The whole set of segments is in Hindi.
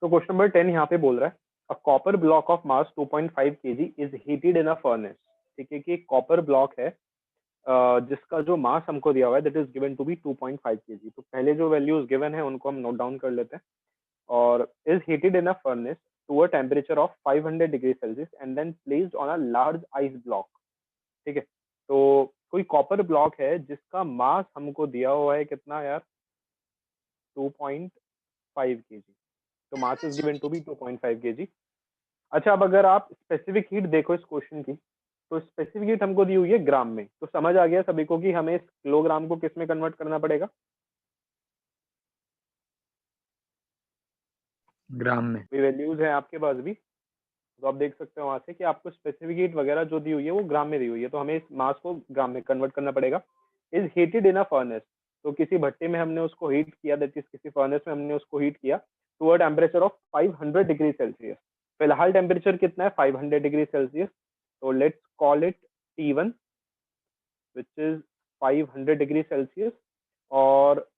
तो क्वेश्चन नंबर 10 यहाँ पे बोल रहा है a copper block of mass 2.5 kg is heated in a furnace. ठीक है कि एक कॉपर ब्लॉक है जिसका जो मास हमको दिया हुआ है that is given to be 2.5 kg। तो पहले जो वैल्यूज गिवन है उनको हम नोट डाउन कर लेते हैं। और is heated in a furnace to a temperature of 500 degree Celsius and then placed on a large ice block. ठीक है, तो कोई कॉपर ब्लॉक है जिसका मास हमको दिया हुआ है कितना यार, 2.5 kg। तो mass is given to be 2.5 kg। अच्छा, अब अगर आप स्पेसिफिक हीट देखो इस क्वेश्चन की, तो स्पेसिफिक हीट हमको दी हुई है ग्राम में। तो समझ आ गया सभी को कि हमें इस किलोग्राम को किस में कन्वर्ट करना पड़ेगा, ग्राम में। ये वैल्यूज है आपके पास भी, तो आप देख सकते हो वहां से कि आपको स्पेसिफिक हीट वगैरह जो दी हुई है वो ग्राम में दी हुई है, तो हमें इस मास को ग्राम में कन्वर्ट करना पड़ेगा। Is heated in a furnace, तो किसी भट्टे में हमने उसको हीट किया, दैट इज किसी फर्नेस में हमने उसको हीट किया to a temperature of 500 degree Celsius. फिलहाल टेम्परेचर कितना है, 500 डिग्री सेल्सियस। तो let's call it T1 which is 500 degree Celsius. और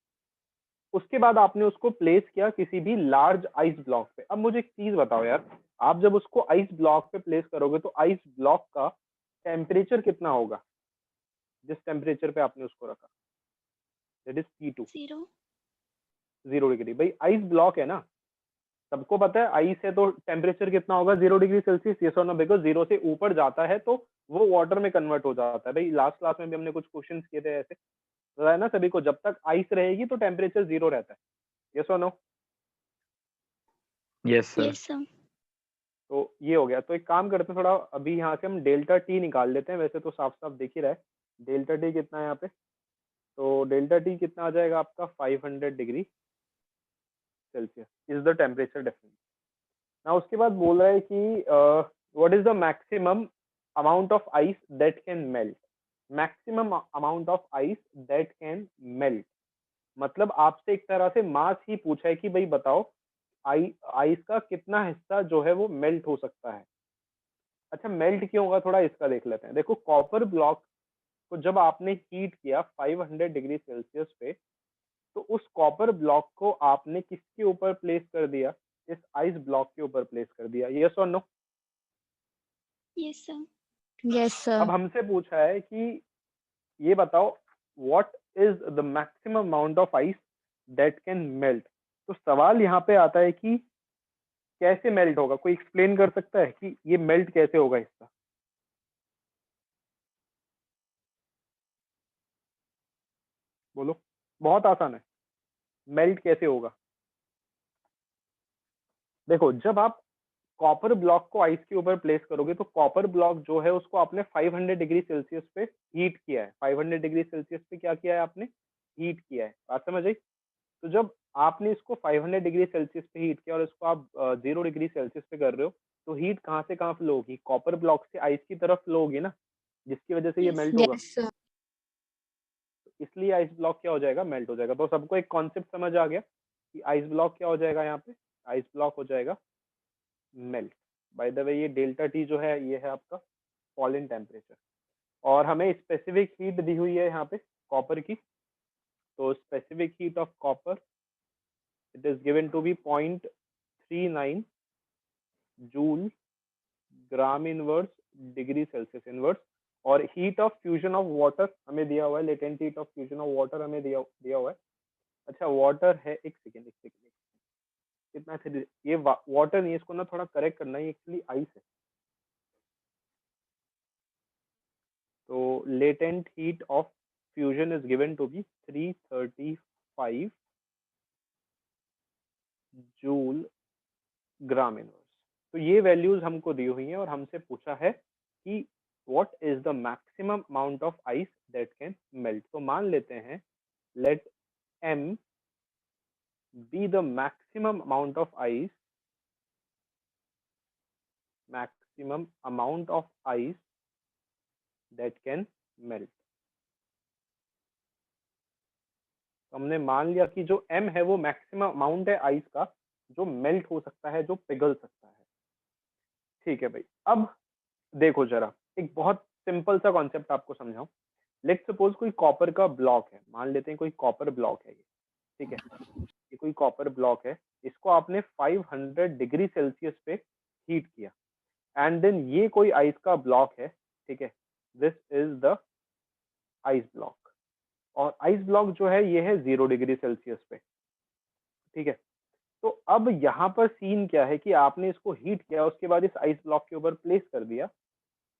उसके बाद आपने उसको प्लेस किया किसी भी लार्ज आइस ब्लॉक पे। अब मुझे एक चीज बताओ यार, आप जब उसको आइस ब्लॉक पे प्लेस करोगे तो आइस ब्लॉक का टेम्परेचर कितना होगा जिस टेम्परेचर पे आपने उसको रखा, दैट इज T2। 0 डिग्री। भाई आइस ब्लॉक है ना, सबको पता है आइस है तो टेम्परेचर कितना होगा, 0 डिग्री सेल्सियस। ये सोना, बिकॉज 0 से ऊपर जाता है तो वो वाटर में कन्वर्ट हो जाता है। भाई लास्ट क्लास में भी हमने कुछ क्वेश्चन किए थे ऐसे, पता है ना सभी को, जब तक आइस रहेगी तो टेम्परेचर 0 रहता है। ये सोनो। Yes sir. Yes sir. तो ये हो गया। तो एक काम करते हैं, थोड़ा अभी यहाँ से हम डेल्टा टी निकाल लेते हैं। वैसे तो साफ साफ दिख ही रहा है डेल्टा टी कितना है यहाँ पे। तो डेल्टा टी कितना आ जाएगा आपका, 500 degree Celsius is the temperature difference. ना उसके बाद बोल रहा है कि what is the maximum amount of ice that can melt. Maximum amount of ice that can melt, मतलब आपसे एक तरह से मास ही पूछा है कि भाई बताओ आइस का कितना हिस्सा जो है वो मेल्ट हो सकता है। अच्छा, मेल्ट क्यों होगा थोड़ा इसका देख लेते हैं। देखो कॉपर ब्लॉक को जब आपने हीट किया 500 डिग्री सेल्सियस पे, तो उस कॉपर ब्लॉक को आपने किसके ऊपर प्लेस कर दिया, इस आइस ब्लॉक के ऊपर प्लेस कर दिया। यस और no. Yes sir. Yes sir. अब हमसे पूछा है कि ये बताओ what is the maximum amount of ice that can melt. तो सवाल यहाँ पे आता है कि कैसे मेल्ट होगा, कोई एक्सप्लेन कर सकता है कि ये मेल्ट कैसे होगा इसका। बोलो, बहुत आसान है, मेल्ट कैसे होगा। देखो जब आप कॉपर ब्लॉक को आइस के ऊपर प्लेस करोगे तो कॉपर ब्लॉक जो है उसको आपने 500 डिग्री सेल्सियस पे हीट किया है। 500 डिग्री सेल्सियस पे क्या किया है आपने, हीट किया है। बात समझ आई। तो जब आपने इसको 500 डिग्री सेल्सियस पे हीट किया और इसको आप 0 डिग्री सेल्सियस पे कर रहे हो, तो हीट कहाँ से कहाँ फ्लो होगी, कॉपर ब्लॉक से आइस की तरफ फ्लो होगी ना, जिसकी वजह से ये Yes. मेल्ट होगा। Yes sir. इसलिए आइस ब्लॉक क्या हो जाएगा, मेल्ट हो जाएगा। तो सबको एक कॉन्सेप्ट समझ आ गया कि आइस ब्लॉक क्या हो जाएगा यहाँ पे, आइस ब्लॉक हो जाएगा मेल्ट। बाय द वे ये डेल्टा टी जो है ये है आपका फॉल इन टेम्परेचर, और हमें स्पेसिफिक हीट दी हुई है यहाँ पे कॉपर की। तो specific heat of copper it is given to be 0.39 joule gram inverse degree Celsius inverse. और heat of fusion of water हमें दिया हुआ है, latent heat of fusion of water हमें दिया हुआ है। अच्छा वाटर है, एक सेकेंड कितना थे ये, वाटर नहीं है, इसको ना थोड़ा करेक्ट करना है, एक्चुअली आइस है। तो latent heat of fusion is given to be 335 joule gram inverse. तो ये वैल्यूज हमको दी हुई हैं और हमसे पूछा है कि what is the maximum amount of ice that can melt. तो मान लेते हैं late m be the maximum amount of ice, maximum amount of ice that can melt। तो हमने मान लिया कि जो m है वो मैक्सिमम अमाउंट है आइस का जो मेल्ट हो सकता है, जो पिघल सकता है। ठीक है भाई, अब देखो जरा एक बहुत सिंपल सा कॉन्सेप्ट आपको समझाऊं। लेट्स सपोज कोई कॉपर का ब्लॉक है, मान लेते हैं कोई कॉपर ब्लॉक है ये। ठीक है, ये कोई कॉपर ब्लॉक है, इसको आपने 500 डिग्री सेल्सियस पे हीट किया, एंड देन ये कोई आइस का ब्लॉक है, ठीक है, this is the ice block. और आइस ब्लॉक जो है ये है 0 डिग्री सेल्सियस पे, ठीक है। तो अब यहाँ पर सीन क्या है कि आपने इसको हीट किया, उसके बाद इस आइस ब्लॉक के ऊपर प्लेस कर दिया,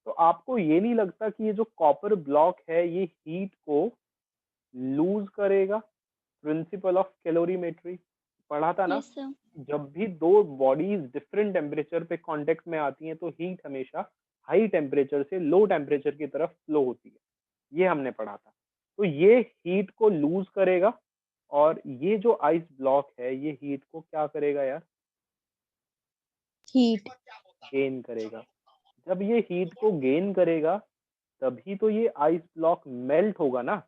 तो आपको ये नहीं लगता कि ये जो कॉपर ब्लॉक है ये हीट को लूज करेगा? प्रिंसिपल ऑफ कैलोरीमेट्री पढ़ा था ना, यस सर। जब भी दो बॉडीज डिफरेंट टेम्परेचर पे कांटेक्ट में आती हैं तो हीट हमेशा हाई टेम्परेचर से लो टेम्परेचर की तरफ फ्लो होती है, ये हमने पढ़ा था। तो ये हीट को लूज करेगा, और ये जो आइस ब्लॉक है ये हीट को क्या करेगा यार? हीट। गेन करेगा। जब ये हीट को गेन करेगा तभी तो ये आइस ब्लॉक मेल्ट होगा ना,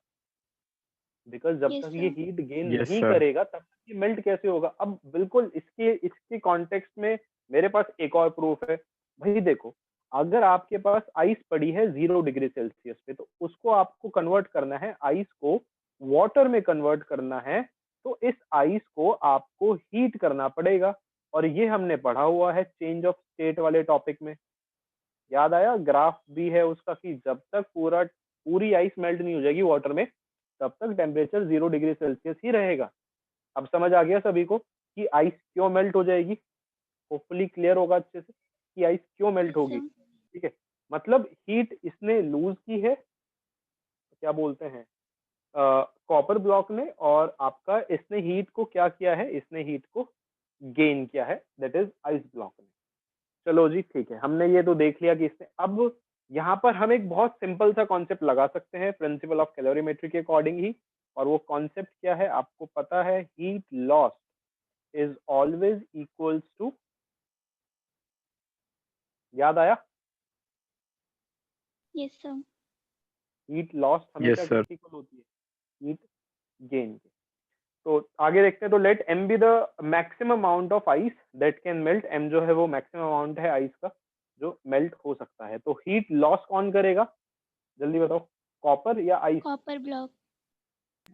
बिकॉज जब यस तक ये सर। हीट गेन यस नहीं सर। करेगा तब तक ये मेल्ट कैसे होगा? अब बिल्कुल इसके इसके कॉन्टेक्स्ट में मेरे पास एक और प्रूफ है। भाई देखो, अगर आपके पास आइस पड़ी है 0 डिग्री सेल्सियस पे, तो उसको आपको कन्वर्ट करना है, आइस को वाटर में कन्वर्ट करना है, तो इस आइस को आपको हीट करना पड़ेगा। और ये हमने पढ़ा हुआ है चेंज ऑफ स्टेट वाले टॉपिक में, याद आया? ग्राफ भी है उसका कि जब तक पूरी आइस मेल्ट नहीं हो जाएगी वाटर में, तब तक टेम्परेचर 0 डिग्री सेल्सियस ही रहेगा। अब समझ आ गया सभी को कि आइस क्यों मेल्ट हो जाएगी? होपफुली क्लियर होगा अच्छे से कि आइस क्यों मेल्ट यस होगी, सर। ठीक है। मतलब हीट इसने लूज की है, क्या बोलते हैं, कॉपर ब्लॉक ने, और आपका इसने हीट को क्या किया है? इसने हीट को गेन किया है, दैट इज आइस ब्लॉक ने। चलो जी, ठीक है, हमने ये तो देख लिया कि इसने। अब यहाँ पर हम एक बहुत सिंपल सा कॉन्सेप्ट लगा सकते हैं प्रिंसिपल ऑफ कैलोरीमेट्री के अकॉर्डिंग ही, और वो कॉन्सेप्ट क्या है आपको पता है? Heat loss is always equals to, याद आया? Yes sir. हीट लॉस हमेशा यस सर। किसकी इक्वल होती है? हीट गेन की। तो आगे देखते हैं, तो let m be the maximum amount of ice that can melt. m जो है वो मैक्सिमम अमाउंट है आइस का जो मेल्ट हो सकता है। तो हीट लॉस कौन करेगा? जल्दी बताओ, कॉपर या ice? Copper block.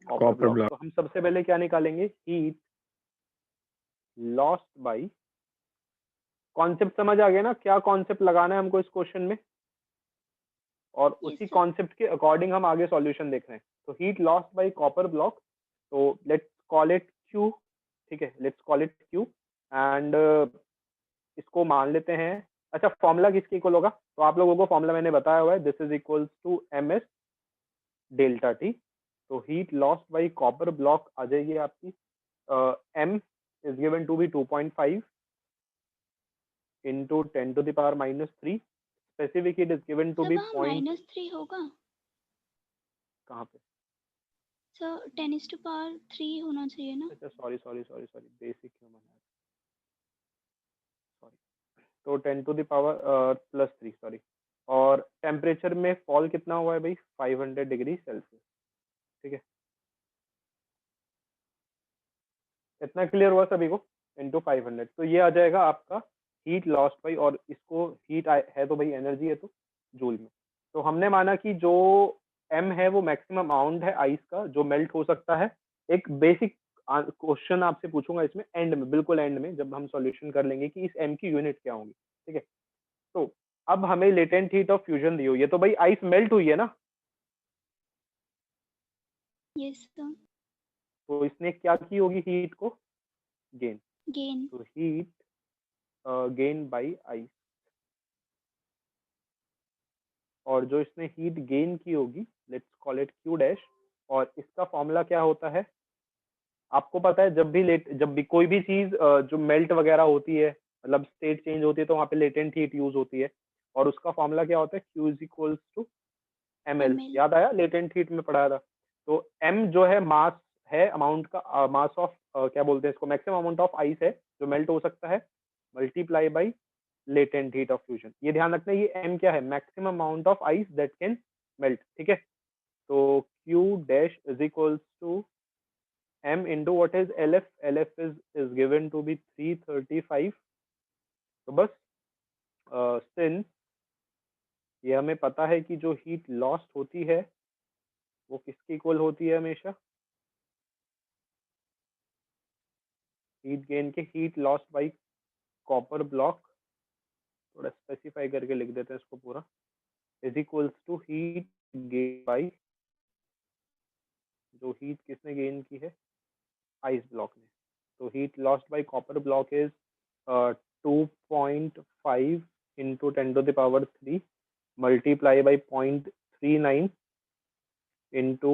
Copper copper block. Block. तो हम सबसे पहले क्या निकालेंगे? हीट लॉस्ट बाई, कॉन्सेप्ट समझ आ गया ना क्या कॉन्सेप्ट लगाना है हमको इस क्वेश्चन में, और उसी यस सर। कॉन्सेप्ट के अकॉर्डिंग हम आगे सॉल्यूशन देख रहे हैं। तो heat lost by copper block, तो लेट्स कॉल इट क्यू, ठीक है, let's call it Q, and इसको मान लेते हैं। अच्छा, फॉर्मूला किसके इक्वल होगा? तो आप लोगों को फॉर्मूला मैंने बताया हुआ है, this is equals to M S delta T. तो heat lost by copper block आ जाएगी आपकी, M is given to be 2.5 into 10 to the power minus 3, specific heat is given to sir be वहाँ point, -3 होगा। कहाँ पे? सर 10⁻³ होना चाहिए ना। अच्छा, sorry sorry sorry sorry, basic human है, सॉरी। तो 10 to the power +3, सॉरी। और टेम्परेचर में फॉल कितना हुआ है भाई? 500 डिग्री सेल्सियस, ठीक है। इतना क्लियर हुआ सभी को? इंटू 500, तो ये आ जाएगा आपका हीट लॉस्ट बाई, और इसको हीट है तो भाई एनर्जी है तो जूल में। तो हमने माना कि जो m है वो मैक्सिमम अमाउंट है आइस का जो मेल्ट हो सकता है। एक बेसिक क्वेश्चन आपसे पूछूंगा इसमें एंड में, बिल्कुल एंड में, जब हम सॉल्यूशन कर लेंगे कि इस m की यूनिट क्या होंगी, ठीक है। तो अब हमें लेटेंट हीट ऑफ फ्यूजन दी हुई है, तो भाई आइस मेल्ट हुई है ना, यस सर। तो इसने क्या की होगी? हीट को गेन। गेन। तो हीट गेन बाई आइस, और जो इसने हीट गेन की होगी let's call it Q dash. और इसका फॉर्मूला क्या होता है आपको पता है? जब भी कोई भी चीज जो मेल्ट वगैरह होती है, मतलब स्टेट चेंज होती है, तो वहाँ पे लेटेंट हीट यूज होती है, और उसका फॉर्मूला क्या होता है? Q is equals to M L. ml। याद आया? लेटेंट हीट में पढ़ाया था। तो एम जो है मास है, अमाउंट का मास ऑफ, क्या बोलते हैं इसको, मैक्सिमम अमाउंट ऑफ आइस है जो मेल्ट हो सकता है, multiply by latent heat of fusion. ये ध्यान रखना, ये एम क्या है? Maximum amount of ice that can melt, ठीक है। तो Q dash is equals to m into what is LF? LF is given to be 335। तो बस सिंस ये हमें पता है कि जो हीट लॉस्ट होती है वो किसकी इक्वल होती है हमेशा? हीट गेन के heat lost by copper block, थोड़ा स्पेसिफाई करके लिख देते हैं इसको पूरा, is equals to heat gain by, जो हीट किसने गेन की है, आइस ब्लॉक ने, तो heat lost by copper block is 2.5 into 10 to the power 3 multiply by 0.39 into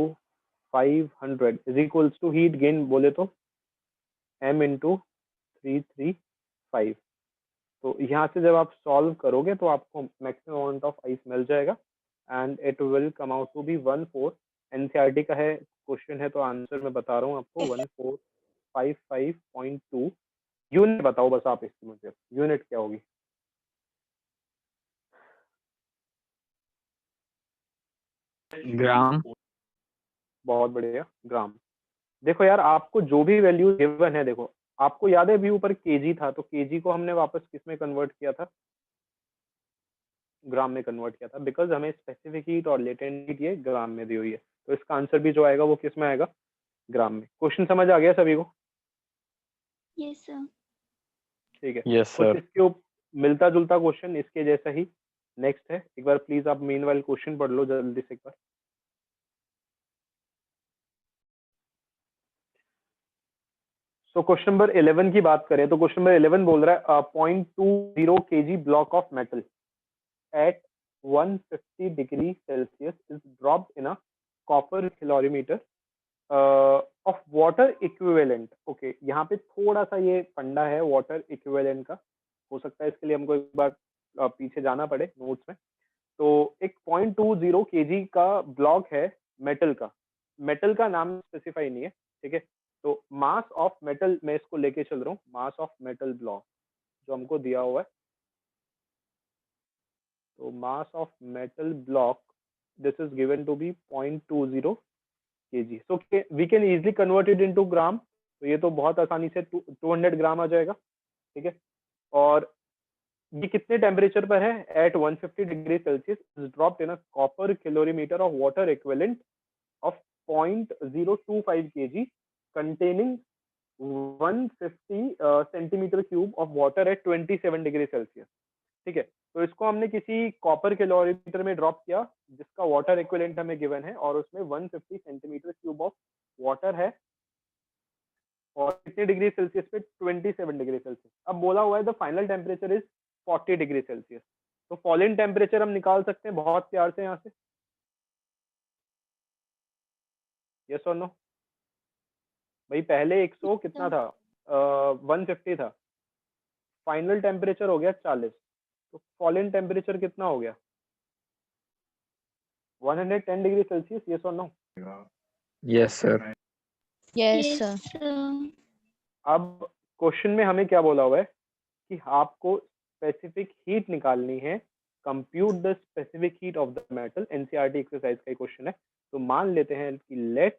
500 is equals to heat gain बोले तो m into 335। तो यहाँ से जब आप सॉल्व करोगे तो आपको मैक्सिमम अमाउंट ऑफ आइस मिल जाएगा and it will come out to be 14। NCERT का है क्वेश्चन है तो आंसर मैं बता रहा हूँ आपको 1455.2। यूनिट बताओ बस आप इसकी, मुझे यूनिट क्या होगी। ग्राम। बहुत बढ़िया, ग्राम। देखो यार आपको जो भी वैल्यू गिवन है, देखो आपको याद है अभी ऊपर केजी था, तो केजी को हमने वापस किस में कन्वर्ट किया था, ग्राम में कन्वर्ट किया था, बिकॉज हमें स्पेसिफिक हीट और लेटेंट हीट ये ग्राम में दी हुई है, तो इसका आंसर भी जो आएगा वो किस में आएगा, ग्राम में। क्वेश्चन समझ आ गया सभी को? Yes sir. ठीक है, यस कुछ सर। इसके मिलता जुलता क्वेश्चन इसके जैसा ही नेक्स्ट है, एक बार प्लीज आप मीनवाइल क्वेश्चन पढ़ लो जल्दी से एक बार। सो क्वेश्चन नंबर 11 की बात करें तो क्वेश्चन नंबर 11 बोल रहा है 0.20 kg block of metal at 150 degree Celsius is dropped in a copper calorimeter of water equivalent। Okay, यहाँ पे थोड़ा सा ये फंडा है वाटर इक्विवेलेंट का, हो सकता है इसके लिए हमको एक बार पीछे जाना पड़े नोट्स में। तो एक 0.20 kg का ब्लॉक है मेटल का, मेटल का नाम स्पेसिफाई नहीं है, ठीक है। तो मास ऑफ मेटल मैं इसको लेके चल रहा हूँ, मास ऑफ मेटल ब्लॉक जो हमको दिया हुआ है, तो mass of metal block this is given to be 0.20 kg, so we can easily convert it into gram। तो ये तो बहुत आसानी से 200 ग्राम आ जाएगा, ठीक है। और ये कितने टेम्परेचर पर है, at 150 degree Celsius is dropped in a copper calorimeter of water equivalent of 0.025 kg containing 150 centimetre cube of water at 27 degree Celsius, ठीक है। तो इसको हमने किसी कॉपर कैलोरीमीटर में ड्रॉप किया जिसका वाटर इक्विवेलेंट हमें गिवन है, और उसमें 150 सेंटीमीटर क्यूब ऑफ वाटर है, और कितने डिग्री सेल्सियस पे, 27 डिग्री सेल्सियस। अब बोला हुआ है the final temperature is 40 degree Celsius, तो फॉलिंग टेम्परेचर हम निकाल सकते हैं बहुत प्यार से यहाँ से, यस और नो। भाई पहले 100 कितना था, 150 था, फाइनल टेम्परेचर हो गया 40, तो फॉलिंग टेम्परेचर कितना हो गया, 110 डिग्री सेल्सियस, यस और no. Yes sir. Yes yes sir. Sir. अब क्वेश्चन में हमें क्या बोला हुआ है कि आपको स्पेसिफिक हीट निकालनी है, compute the specific heat of the metal, NCERT exercise का क्वेश्चन है। तो मान लेते हैं कि let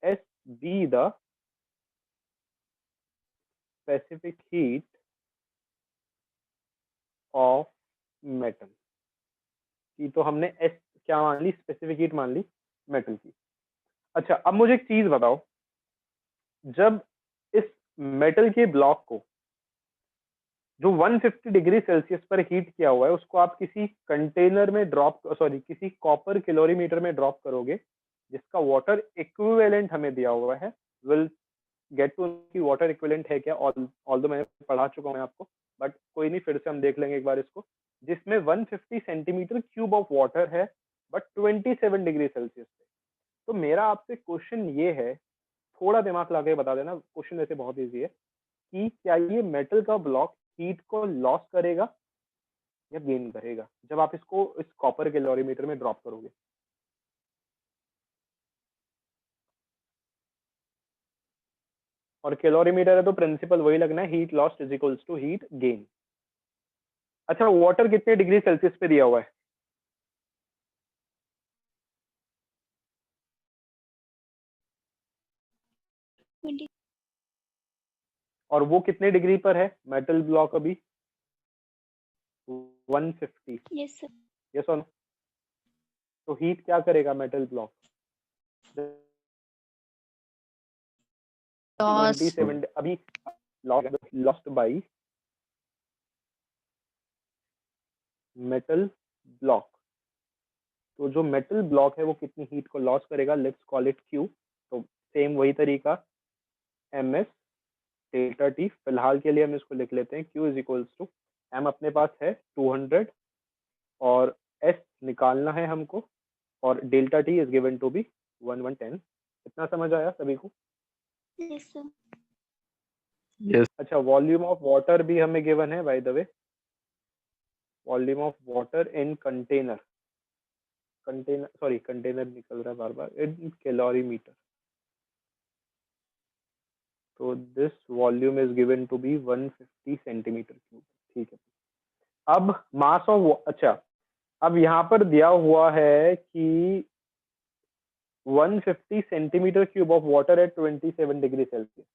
S be the specific heat of metal की, तो हमने एस क्या मान ली, स्पेसिफिक हीट मान ली मेटल की। अच्छा अब मुझे एक चीज बताओ, जब इस मेटल के ब्लॉक को जो 150 डिग्री सेल्सियस पर हीट किया हुआ है उसको आप किसी कंटेनर में ड्रॉप, सॉरी किसी कॉपर कैलोरीमीटर में ड्रॉप करोगे जिसका वाटर इक्विवेलेंट हमें दिया हुआ है, विल गेट टू कि वाटर इक्विवेलेंट है क्या, ऑल्दो मैं पढ़ा चुका हूं आपको, बट कोई नहीं, फिर से हम देख लेंगे एक बार इसको, जिसमें 150 सेंटीमीटर क्यूब ऑफ वाटर है बट 27 डिग्री सेल्सियस पे। तो मेरा आपसे क्वेश्चन ये है, थोड़ा दिमाग लगा के बता देना, क्वेश्चन वैसे बहुत इजी है, कि क्या ये मेटल का ब्लॉक हीट को लॉस करेगा या गेन करेगा जब आप इसको इस कॉपर कैलोरीमीटर में ड्रॉप करोगे। और कैलोरीमीटर है तो प्रिंसिपल वही लगना है, heat lost is equals to heat gain. अच्छा वाटर कितने डिग्री सेल्सियस पे दिया हुआ है, और वो कितने डिग्री पर है मेटल ब्लॉक अभी, 150, यस सर। यस और नो। तो हीट क्या करेगा मेटल ब्लॉक, 150 डिग्री सेल्सियस पे 150 डिग्री सेल्सियस Loss. 27 अभी लॉस्ट बाई मेटल ब्लॉक। तो जो मेटल ब्लॉक है वो कितनी हीट को लॉस करेगा, लेट्स कॉल इट क्यू। तो सेम वही तरीका, एम एस डेल्टा टी, फिलहाल के लिए हम इसको लिख लेते हैं Q is equals to, M अपने पास है 200 और एस निकालना है हमको, और delta T is given to be 1110। इतना समझ आया सभी को? Yes, sir. Yes. अच्छा, वॉल्यूम ऑफ वाटर भी हमें गिवन है by the way, volume of water in container, container निकल रहा है बार बार, इन कैलोरीमीटर। तो this volume is given to be 150 centimetre cube. ठीक है, अब मास ऑफ, अच्छा अब यहाँ पर दिया हुआ है कि 150 centimetre cube of water at 27 degree Celsius.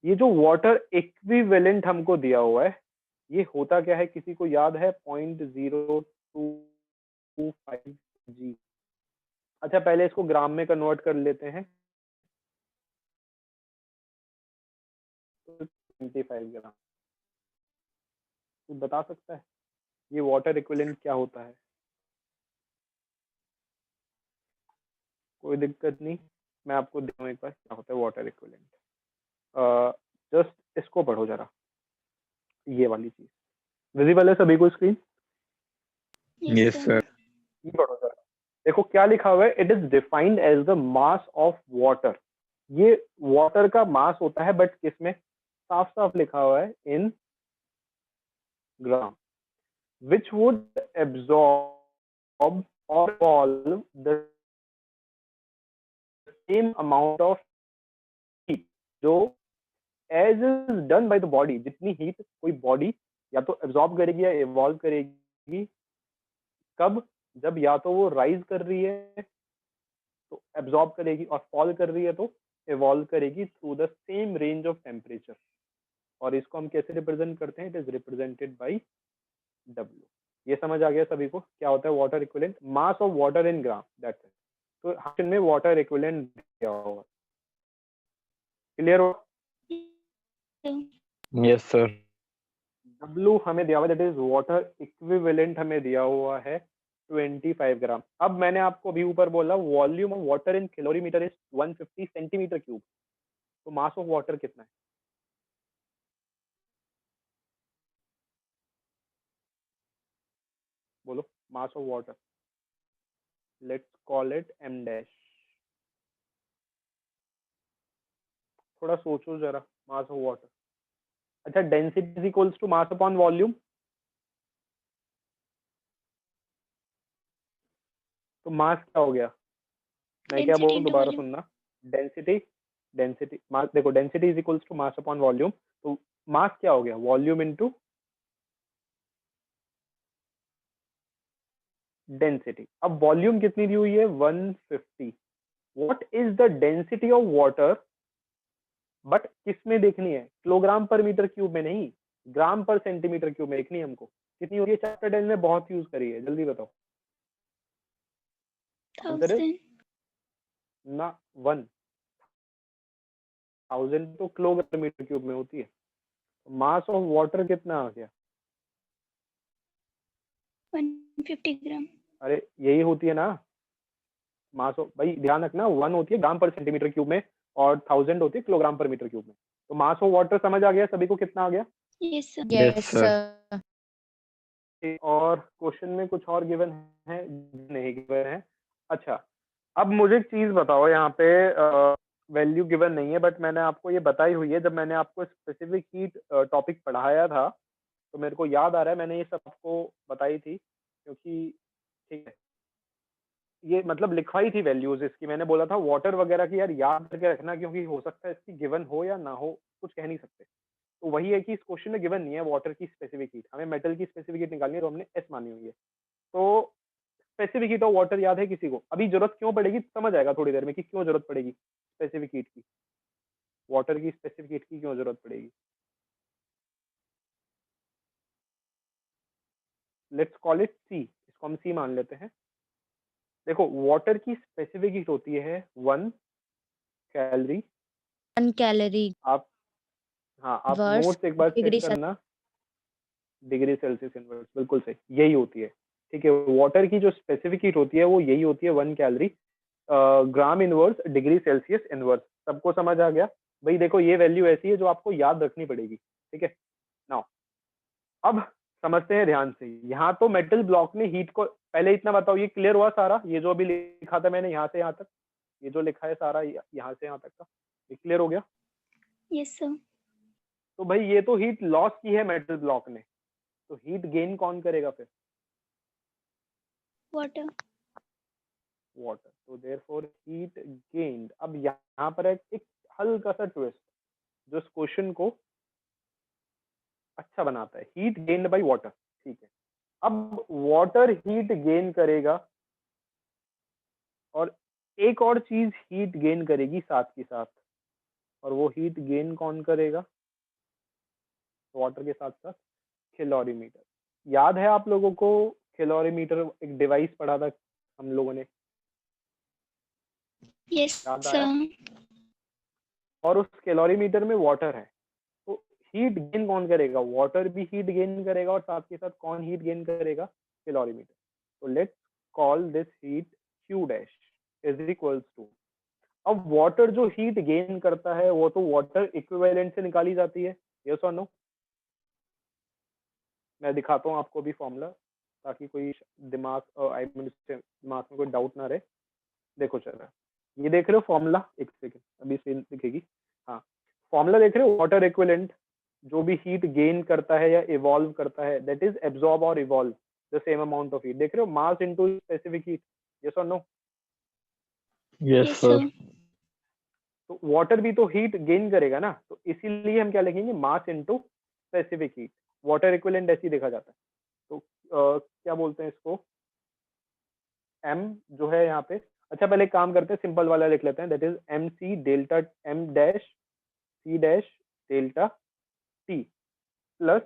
ये जो वाटर इक्विवेलेंट हमको दिया हुआ है ये होता क्या है, किसी को याद है? 0.0225 जी। अच्छा, पहले इसको ग्राम में कन्वर्ट कर लेते हैं। 25 ग्राम। तू बता सकता है ये वाटर इक्विवेलेंट क्या होता है? कोई दिक्कत नहीं, मैं आपको दिखाऊं एक बार क्या होता है वाटर इक्विवेलेंट। जस्ट इसको पढ़ो जरा, ये वाली चीज विजिबल है सभी को स्क्रीन? Yes, sir. ये पढ़ो जरा, देखो क्या लिखा हुआ है, it is defined as the mass of water. ये वाटर का मास होता है, बट किसमें? साफ साफ लिखा हुआ है in gram, which would absorb or solve the same amount of heat जो as is done by the body. जितनी हीट कोई बॉडी या तो एब्जॉर्ब करेगी या इवॉल्व करेगी, कब? जब या तो वो राइज कर रही है तो एब्जॉर्ब करेगी, और फॉल कर रही है तो इवॉल्व करेगी through the same range of temperature. और इसको हम कैसे रिप्रेजेंट करते हैं? It is represented by W. ये समझ आ गया सभी को क्या होता है water equivalent? Mass of water in gram, that's it. तो क्वेश्चन में वाटर इक्विवेलेंट क्या होगा, क्लियर हो? Yes, sir. डब्ल्यू हमें दिया हुआ है, दैट इज वाटर इक्विवेलेंट हमें दिया हुआ है 25 ग्राम। अब मैंने आपको अभी ऊपर बोला volume of water in calorimeter is 150 centimetre cube. तो मास ऑफ वाटर कितना है? बोलो, mass of water, let's call it M dash. थोड़ा सोचो जरा, मास ऑफ वाटर। अच्छा, density is equals to mass upon volume. तो मास क्या हो गया? मैं क्या Density बोलूं, into दोबारा volume. सुनना। डेंसिटी, डेंसिटी मास, देखो density is equals to mass upon volume. तो मास क्या हो गया? Volume into density. अब वॉल्यूम कितनी दी हुई है? 150। What is the density of water? But किसमें देखनी है? किलोग्राम पर मीटर क्यूब में नहीं, ग्राम पर सेंटीमीटर क्यूब में देखनी है हमको। कितनी होती है? चैप्टर 10 में बहुत यूज करी है, जल्दी बताओ। Answer is 1000. ना 1000 तो किलोग्राम मीटर क्यूब में होती है। मास ऑफ वाटर कितना आ गया? 150 gram. अरे यही होती है ना मास ऑफ, भाई ध्यान रखना, 1 होती है ग्राम पर सेंटीमीटर क्यूब में और 1000 होती है किलोग्राम पर मीटर क्यूब में। तो मास ऑफ वाटर समझ आ गया सभी को कितना आ गया? Yes, sir. Yes, sir. और क्वेश्चन में कुछ और गिवन है? नहीं गिवन है। अच्छा, अब मुझे एक चीज बताओ, यहाँ पे वैल्यू गिवन नहीं है, बट मैंने आपको ये बताई हुई है। जब मैंने आपको स्पेसिफिक हीट टॉपिक पढ़ाया था तो मेरे को याद आ रहा है मैंने ये सब आपको बताई थी, क्योंकि ठीक है ये मतलब लिखवाई थी वैल्यूज इसकी। मैंने बोला था वाटर वगैरह की यार याद करके रखना, क्योंकि हो सकता है इसकी गिवन हो या ना हो, कुछ कह नहीं सकते। तो वही है कि इस क्वेश्चन में गिवन नहीं है वाटर की स्पेसिफिक हीट, हमें मेटल की स्पेसिफिक हीट निकालनी है, तो हमने एस मानी हुई है। तो स्पेसिफिक हीट ऑफ वाटर याद है किसी को? अभी जरूरत क्यों पड़ेगी समझ आएगा थोड़ी देर में कि क्यों जरूरत पड़ेगी स्पेसिफिक हीट की, वाटर की स्पेसिफिक हीट की क्यों जरूरत पड़ेगी। लेट्स कॉल इट सी, इसको हम सी मान लेते हैं। देखो वाटर की स्पेसिफिक हीट होती है 1 कैलोरी 1 कैलोरी आप हाँ, आप वर्स नोट्स एक बार डिग्री चेक करना। डिग्री सेल्सियस इनवर्स, बिल्कुल सही, यही होती है। ठीक है, वाटर की जो स्पेसिफिक हीट होती है वो यही होती है 1 कैलोरी ग्राम इनवर्स डिग्री सेल्सियस इनवर्स। सबको समझ आ गया भाई? देखो ये वैल्यू ऐसी है जो आपको याद रखनी पड़ेगी। ठीक है, नाउ अब समझते हैं ध्यान से। यहाँ तो मेटल ब्लॉक ने हीट को, पहले इतना बताओ, ये क्लियर हुआ सारा? ये जो अभी लिखा था मैंने यहाँ से यहाँ तक, ये जो लिखा है सारा यहाँ से यहाँ तक का, ये क्लियर हो गया? Yes, sir. तो भाई ये तो हीट लॉस की है मेटल ब्लॉक ने, तो हीट गेन कौन करेगा फिर? Water. वाटर। तो देयरफॉर हीट गेन्ड। अब यहाँ पर है एक हल्का सा ट्विस्ट जो इस क्वेश्चन को अच्छा बनाता है। हीट गेन्ड बाय वाटर, ठीक है। अब वाटर हीट गेन करेगा और एक और चीज हीट गेन करेगी साथ के साथ, और वो हीट गेन कौन करेगा वाटर के साथ साथ? कैलोरीमीटर। याद है आप लोगों को कैलोरीमीटर एक डिवाइस पढ़ा था हम लोगों ने, Yes, याद sir. आया? और उस कैलोरीमीटर में वाटर है, तो हीट गेन कौन करेगा? वाटर भी हीट गेन करेगा और साथ के साथ कौन हीट गेन करेगा? कैलोरीमीटर। तो let's call this heat Q dash is equals to, अब वाटर जो हीट गेन करता है वो तो वाटर इक्विवेलेंट से निकाली जाती है, यस और नो? मैं दिखाता हूँ आपको भी फॉर्मूला, ताकि कोई दिमाग में कोई डाउट ना रहे। देखो चल रहा है, ये देख रहे हो फॉर्मूला? एक सेकेंड, अभी स्क्रीन दिखेगी। हाँ, फॉर्मूला देख रहे हो? वाटर इक्विवेलेंट जो भी हीट गेन करता है या इवॉल्व करता है, that is absorb or evolve the same amount of heat. देख रहे हो? Mass into specific heat, yes और नो? यस Yes, सर। sir. तो वाटर भी तो हीट गेन करेगा ना, तो इसीलिए हम क्या लिखेंगे? मास into specific heat. Water equivalent ऐसे ही देखा जाता है। तो क्या बोलते हैं इसको? एम जो है यहाँ पे, अच्छा पहले एक काम करते हैं, सिंपल वाला लिख लेते हैं, that is M C delta M dash C dash delta T plus,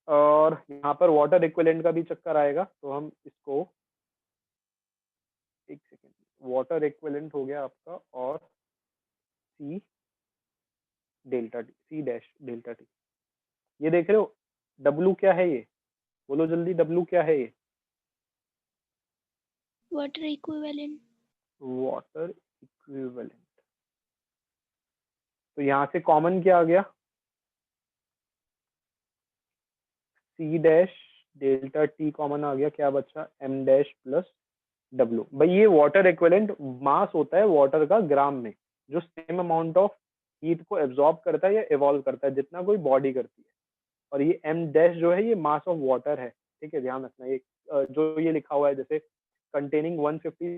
और यहाँ पर वाटर इक्विवेलेंट का भी चक्कर आएगा, तो हम इसको, एक सेकेंड, वाटर इक्विवेलेंट हो गया आपका, और C delta T, C dash delta T. ये देख रहे हो डब्लू क्या है? ये बोलो जल्दी, डब्लू क्या है? ये Water equivalent. Water equivalent. तो यहाँ से कॉमन क्या आ गया? C dash delta T common आ गया, क्या बचा? M dash plus W. भाई ये वाटर इक्विवेलेंट मास होता है वाटर का ग्राम में, जो सेम अमाउंट ऑफ हीट को एब्जॉर्ब करता है या इवॉल्व करता है जितना कोई बॉडी करती है। और ये एम डैश जो है ये मास ऑफ वाटर है। ठीक है, ध्यान रखना। ये जो ये लिखा हुआ है जैसे कंटेनिंग 150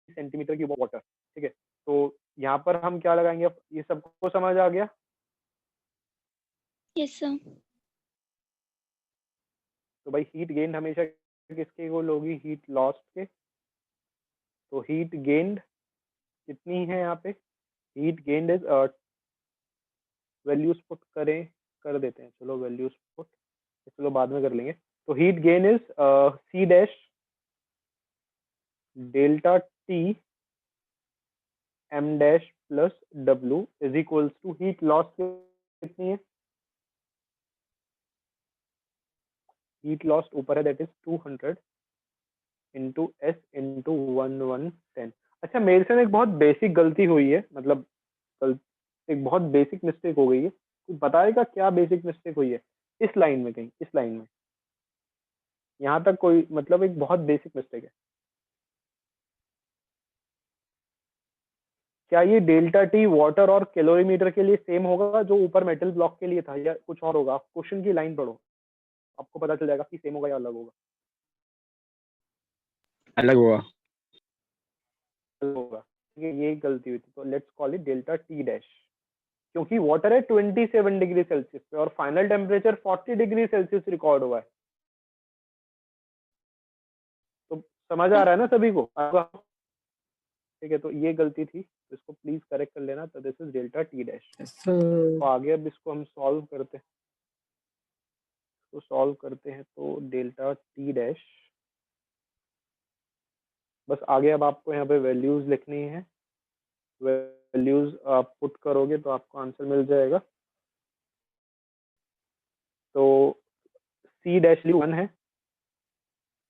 सेंटीमीटर की वाटर, ठीक है, तो यहाँ पर हम क्या लगाएंगे? अब ये सबको समझ आ गया? Yes, sir. तो भाई हीट गेन्ड हमेशा किसके इक्वल होगी? हीट लॉस्ट के। तो हीट गेन्ड कितनी है यहाँ पे? Heat gained is, values put करें, कर देते हैं, चलो वैल्यूज पुट, चलो बाद में कर लेंगे। तो heat gain is C dash delta T M dash plus W is equals to heat loss कितनी है? हीट लॉस ऊपर है, that is 200 into S into 1110। अच्छा मेरे से ना एक बहुत बेसिक गलती हुई है, मतलब एक बहुत बेसिक मिस्टेक हो गई है। कोई बताएगा क्या बेसिक मिस्टेक हुई है इस लाइन में? कहीं इस लाइन में, यहाँ तक कोई, मतलब एक बहुत बेसिक मिस्टेक है। क्या ये डेल्टा टी वाटर और कैलोरीमीटर के लिए सेम होगा जो ऊपर मेटल ब्लॉक के लिए था, या कुछ और होगा? आप क्वेश्चन की लाइन पढ़ो, आपको पता चल जाएगा कि सेम होगा या अलग होगा। अलग हुआ। अलग होगा, ठीक है, ये गलती हुई थी। तो let's call it delta T dash, क्योंकि वाटर है 27 डिग्री सेल्सियस पे और final temperature 40 degree Celsius record हुआ है। तो समझ आ रहा है ना सभी को? ठीक है, तो ये गलती थी, तो इसको प्लीज करेक्ट कर लेना। तो this is delta T dash. तो आगे अब इसको हम सॉल्व करते हैं, तो सॉल्व करते हैं, तो डेल्टा टी डैश, बस आगे अब आपको यहाँ पे वैल्यूज लिखनी है। वैल्यूज आप पुट करोगे तो आपको आंसर मिल जाएगा। तो C डैश 1 है,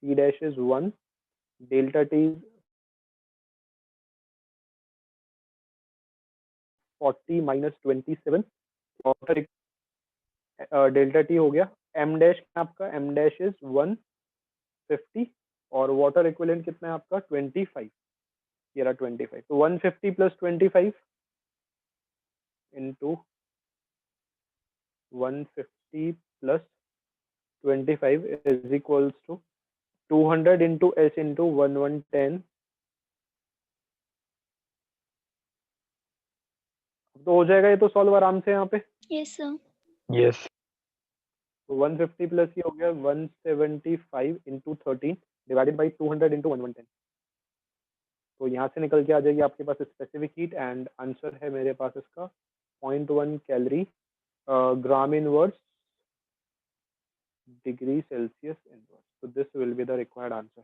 C dash is 1, delta T 40 minus 27, water delta T हो गया। M डैश आपका, M डैश इज 150 और वाटर इक्विवेलेंट कितना है आपका 25, ये रहा 25। तो 150 plus 25 into 150 plus 25 is equals to 200 into S into 1110। तो हो जाएगा ये तो सॉल्व आराम से यहाँ पे। Yes, sir. Yes. तो 150 प्लस ये हो गया 175 इंटू 13 डिवाइडेड बाई 200 इंटू 1110। तो यहाँ से निकल के आ जाएगी आपके पास स्पेसिफिक हीट एंड आंसर है मेरे पास इसका 0.1 कैलोरी ग्राम इनवर्स डिग्री सेल्सियस इनवर्स। तो this will be the required answer.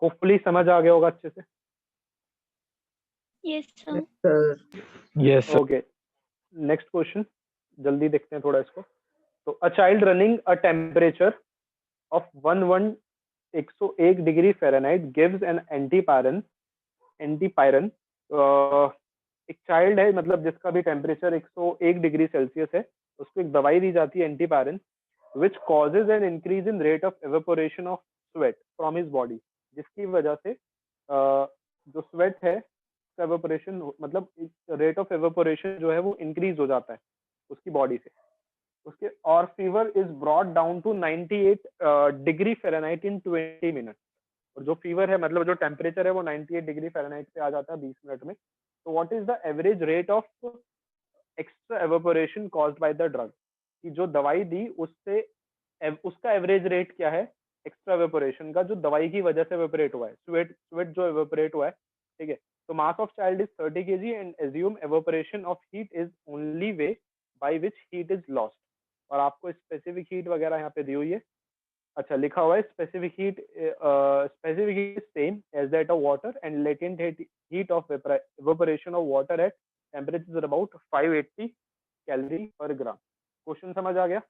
Hopefully समझ आ गया होगा अच्छे से। Yes, sir. Yes, sir. Okay, next question जल्दी देखते हैं थोड़ा इसको। तो a child running a temperature of 101 degree Fahrenheit gives an antipyrin. एक चाइल्ड है मतलब जिसका भी टेम्परेचर 101 डिग्री सेल्सियस है, उसको एक दवाई दी जाती है antipyrin which causes an increase in rate of evaporation of sweat from his body, जिसकी वजह से जो स्वेट है एवेपोरेशन मतलब रेट ऑफ एवेपोरेशन जो है वो इंक्रीज हो जाता है उसकी बॉडी से उसके, और fever is brought down to 98 degree Fahrenheit in 20 minute. और जो फीवर है मतलब जो टेम्परेचर है वो 98 डिग्री फ़ारेनहाइट पे आ जाता है 20 मिनट में। तो what is the average rate of extra evaporation caused by the drug, कि जो दवाई दी उससे उसका एवरेज रेट क्या है एक्स्ट्रा एवेपोरेशन का, जो दवाई की वजह से एवेपोरेट हुआ है, स्वेट स्वेट जो एवेपोरेट हुआ है, ठीक है। तो mass of child is 30 kg and assume evaporation of heat is only way by which heat is lost. और आपको स्पेसिफिक हीट वगैरह यहाँ पे दी हुई है। अच्छा, लिखा हुआ है specific heat same as that of water and latent heat of evaporation of water at temperature about 580 calorie per gram. Question समझ आ गया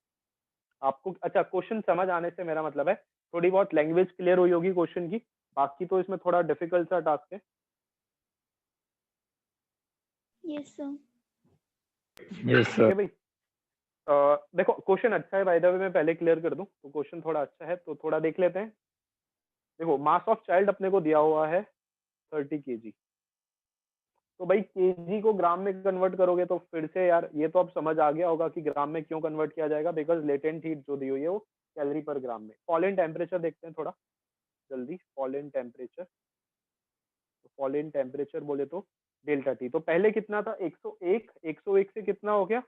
आपको? अच्छा, क्वेश्चन समझ आने से मेरा मतलब है थोड़ी बहुत लैंग्वेज क्लियर हुई होगी क्वेश्चन की, बाकी तो इसमें थोड़ा डिफिकल्ट सा टास्क है। Yes, sir. Yes, ठीक sir. है भाई। देखो क्वेश्चन अच्छा है, बाय द वे मैं पहले क्लियर कर दूं तो क्वेश्चन थोड़ा अच्छा है तो थोड़ा देख लेते हैं। देखो मास ऑफ चाइल्ड अपने को दिया हुआ है 30 kg, तो भाई केजी को ग्राम में कन्वर्ट करोगे तो फिर से यार ये तो अब समझ आ गया होगा कि ग्राम में क्यों कन्वर्ट किया जाएगा, बिकॉज लेटेंट हीट जो दी हुई है वो कैलोरी पर ग्राम में। फॉल इन टेम्परेचर देखते हैं थोड़ा जल्दी। फॉल इन टेम्परेचर, तो फॉल इन टेम्परेचर बोले तो डेल्टा टी, तो पहले कितना था 101, 101 से कितना हो गया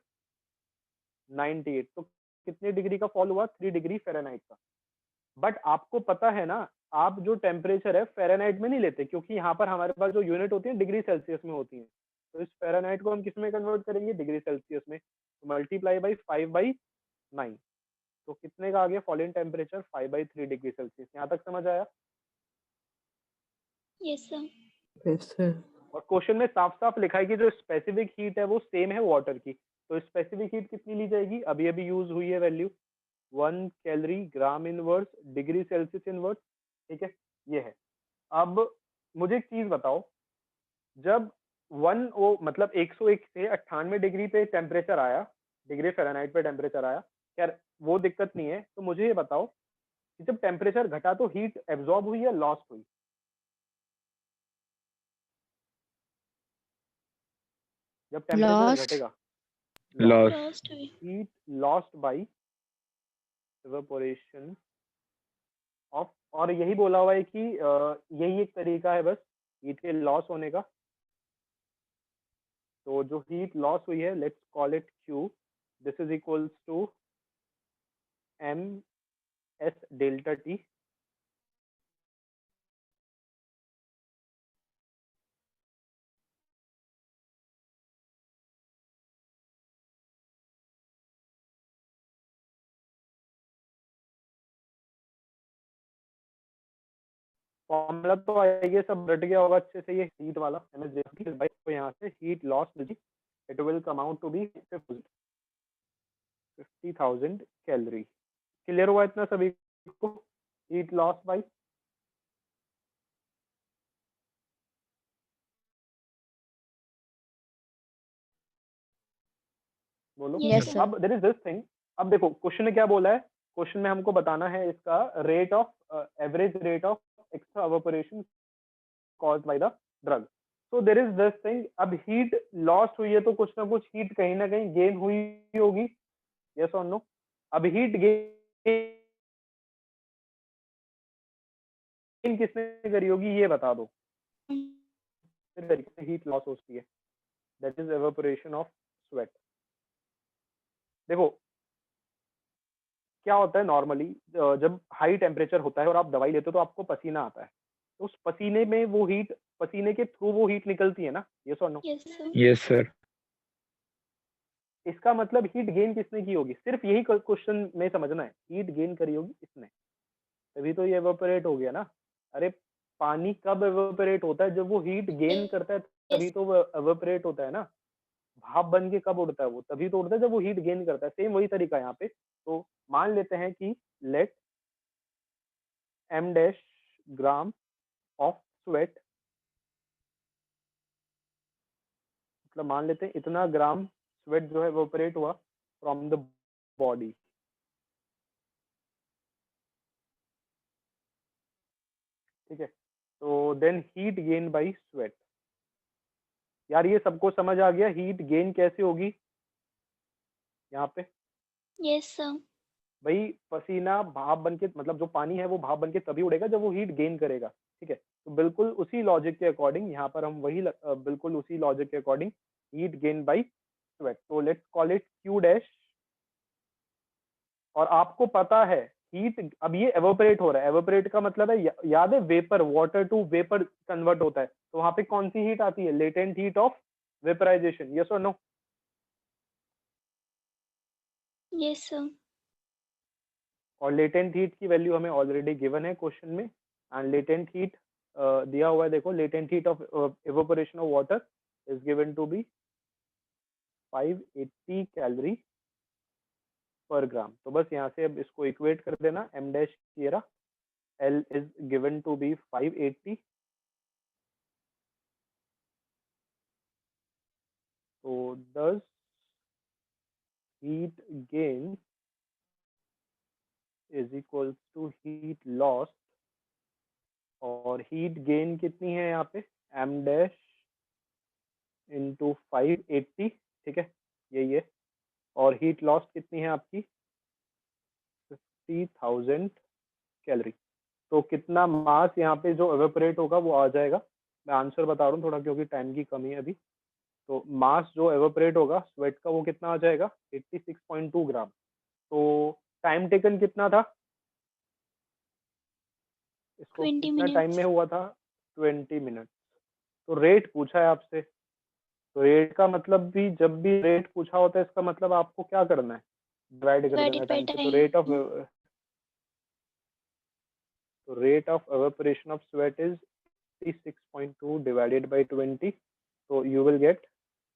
98, तो कितने डिग्री का फॉल हुआ 3 डिग्री फ़ारेनहाइट का। बट आपको पता है ना, आप जो टेम्परेचर है फ़ारेनहाइट में नहीं लेते, क्योंकि यहाँ पर हमारे पास जो यूनिट होती है डिग्री सेल्सियस में होती है। तो इस फ़ारेनहाइट को हम किस में कन्वर्ट करेंगे, डिग्री सेल्सियस में। तो मल्टीप्लाई बाई 5/9, तो कितने का आ गया fall in temperature 5/3 degree Celsius. यहाँ तक समझ आया? Yes, sir. Yes, sir. और क्वेश्चन में साफ साफ लिखा है कि जो स्पेसिफिक हीट है वो सेम है वाटर की। तो स्पेसिफिक हीट कितनी ली जाएगी, अभी अभी यूज हुई है वैल्यू 1 कैलोरी ग्राम इनवर्स डिग्री सेल्सियस इनवर्स, ठीक है, ये है। अब मुझे एक चीज बताओ, जब वन वो मतलब 101 से 98 डिग्री पे टेम्परेचर आया, डिग्री फ़ारेनहाइट पे टेम्परेचर आया, यार वो दिक्कत नहीं है। तो मुझे ये बताओ कि जब टेम्परेचर घटा तो हीट एब्जॉर्ब हुई या लॉस्ट हुई? जब टेम्परेचर Lost. घटेगा Lost. Lost हुई। Heat lost by evaporation of, और यही बोला हुआ है कि यही एक तरीका है बस हीट के लॉस होने का। तो जो हीट लॉस हुई है let's call it Q, this is equals to M S delta T. Formula तो आएगा, सब रट गया होगा अच्छे से, ये हीट वाला MSJ भाई, तो यहाँ से हीट लॉस मिली, it will come out to be 50,000 calorie. Clear हुआ इतना सभी को? हीट लॉस बाई, बोलो। Yes, sir. अब देयर इज दिस थिंग, अब देखो क्वेश्चन ने क्या बोला है, क्वेश्चन में हमको बताना है इसका rate of average rate of extra evaporation caused by the drug. So there is this thing, अब हीट लॉस हुई है तो कुछ ना कुछ हीट कहीं ना कहीं गेन हुई होगी, यस और नो? अब हीट गेन किसने करी होगी ये बता दो। हीट लॉस होती है, that is evaporation of sweat. देखो क्या होता है नॉर्मली, जब हाई टेम्परेचर होता है और आप दवाई लेते हो तो आपको पसीना आता है, तो उस पसीने में वो हीट, पसीने के थ्रू वो हीट निकलती है ना, यस और no? Yes, sir. Yes, sir. इसका मतलब हीट गेन किसने की होगी, सिर्फ यही क्वेश्चन में समझना है, हीट गेन करी होगी इसने, तभी तो ये एवापोरेट हो गया ना। अरे पानी कब एवापोरेट होता है, जब वो हीट गेन करता है तभी तो वो एवापोरेट होता है ना। भाप बन के कब उड़ता है वो, तभी तो उड़ता है जब वो हीट गेन करता है। सेम वही तरीका है यहाँ पे। तो मान लेते हैं कि let m dash gram of sweat, मतलब मान लेते हैं इतना ग्राम स्वेट जो है एवापोरेट हुआ फ्रॉम द बॉडी, ठीक है? तो then heat gain by sweat. यार ये सबको समझ आ गया हीट गेन कैसे होगी यहाँ पे? Yes, sir. भाई पसीना भाप बन के, मतलब जो पानी है वो भाप बन के तभी उड़ेगा जब वो हीट गेन करेगा, ठीक है? तो बिल्कुल उसी लॉजिक के अकॉर्डिंग यहाँ पर हम वही बिल्कुल उसी लॉजिक के according heat gain by sweat, तो let's call it Q dash. और आपको पता है हीट, अब ये एवोपरेट हो रहा है, एवोपरेट का मतलब है याद है vapour, water to vapour convert होता है, तो वहां पे कौन सी हीट आती है, latent heat of vaporization, yes और नो? Yes, sir. और लेटेंट हीट की वैल्यू हमें ऑलरेडी गिवन है क्वेश्चन में, एंड लेटेंट हीट दिया हुआ है, देखो latent heat of evaporation of water is given to be 580 calorie per gram. तो बस यहाँ से अब इसको इक्वेट कर देना, m डैश किएरा, L is given to be 580, तो does heat gain is equals to heat loss, और हीट गेन कितनी है यहाँ पे, m डैश इंटू 580, ठीक है, यही है। और हीट लॉस कितनी है आपकी, 50,000 कैलोरी। तो कितना मास यहाँ पे जो एवेपोरेट होगा वो आ जाएगा, मैं आंसर बता रहा हूँ थोड़ा क्योंकि टाइम की कमी है अभी। तो मास जो एवेपोरेट होगा स्वेट का वो कितना आ जाएगा, 86.2 ग्राम। तो टाइम टेकन कितना था, इसको 20 कितना टाइम में minutes. हुआ था, 20 मिनट। तो रेट पूछा है आपसे, तो रेट का मतलब भी, जब भी रेट पूछा होता है इसका मतलब आपको क्या करना है, डिवाइड कर देना Divided by टाइम से। तो time. Rate of evaporation of sweat is 86.2 divided by 20, so you will get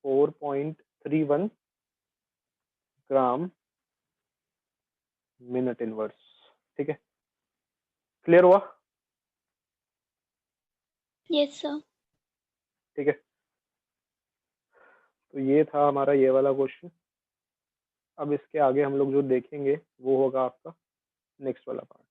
4.31 gram minute inverse, ठीक है? क्लियर हुआ? Yes, sir. ठीक है, तो ये था हमारा ये वाला क्वेश्चन। अब इसके आगे हम लोग जो देखेंगे वो होगा आपका नेक्स्ट वाला पार्ट।